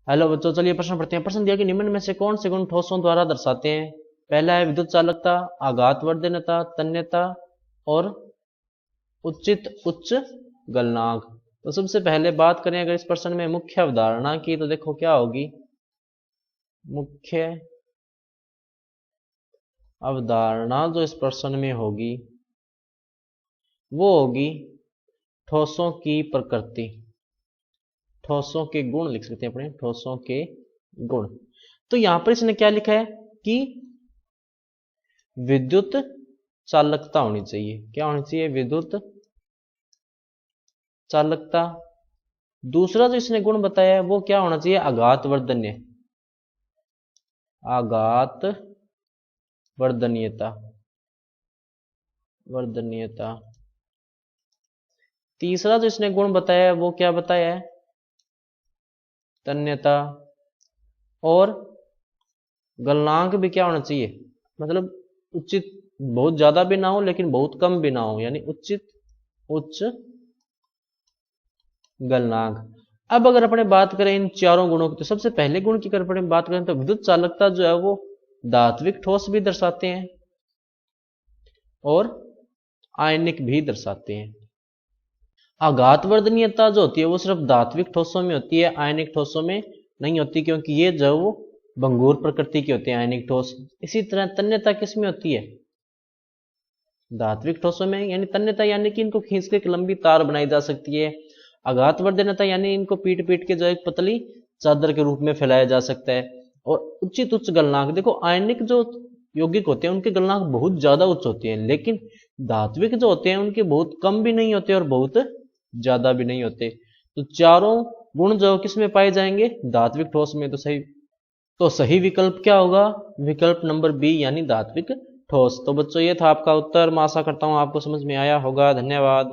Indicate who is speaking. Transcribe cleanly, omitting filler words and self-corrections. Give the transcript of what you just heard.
Speaker 1: Hello बच्चों, चलिए प्रश्न पढ़ते हैं। प्रश्न दिया कि निम्न में से कौन से गुण ठोसों द्वारा दर्शाते हैं। पहला है विद्युत चालकता, आघातवर्धनता, तन्यता और उचित उच्च गलनांक। तो सबसे पहले बात करें अगर इस प्रश्न में मुख्य अवधारणा की, तो देखो क्या होगी। मुख्य अवधारणा जो इस प्रश्न में होगी वो होगी ठोसों की प्रकृति। ठोसों के गुण लिख सकते हैं अपने, ठोसों के गुण। तो यहां पर इसने क्या लिखा है कि विद्युत चालकता होनी चाहिए। क्या होनी चाहिए? विद्युत चालकता। दूसरा जो इसने गुण बताया है वो क्या होना चाहिए? आघातवर्धन्य, आघात वर्धनीयता, वर्धनीयता। तीसरा जो इसने गुण बताया है वो क्या बताया है? तन्यता। और गलनांक भी क्या होना चाहिए? मतलब उचित, बहुत ज्यादा भी ना हो लेकिन बहुत कम भी ना हो, यानी उचित उच्च गलनांक। अब अगर अपने बात करें इन चारों गुणों की, तो सबसे पहले गुण की अगर अपने बात करें तो विद्युत चालकता जो है वो धात्विक ठोस भी दर्शाते हैं और आयनिक भी दर्शाते हैं। आघातवर्धनीयता जो होती है वो सिर्फ धात्विक ठोसों में होती है, आयनिक ठोसों में नहीं होती, क्योंकि ये जो वो भंगुर प्रकृति के होते हैं आयनिक ठोस। इसी तरह तन्यता किस में होती है? धात्विक ठोसों में। यानी तन्यता यानी कि इनको खींच के एक लंबी तार बनाई जा सकती है। आघातवर्धनता यानी इनको पीट पीट के जो एक पतली चादर के रूप में फैलाया जा सकता है। और उचित उच्च गलनांक, देखो आयनिक जो यौगिक होते हैं उनके गलनांक बहुत ज्यादा उच्च होते हैं, लेकिन धात्विक जो होते हैं उनके बहुत कम भी नहीं होते और बहुत ज्यादा भी नहीं होते। तो चारों गुण जो किस में पाए जाएंगे? धात्विक ठोस में। तो सही विकल्प क्या होगा? विकल्प नंबर बी, यानी धात्विक ठोस। तो बच्चों ये था आपका उत्तर। मैं आशा करता हूं आपको समझ में आया होगा। धन्यवाद।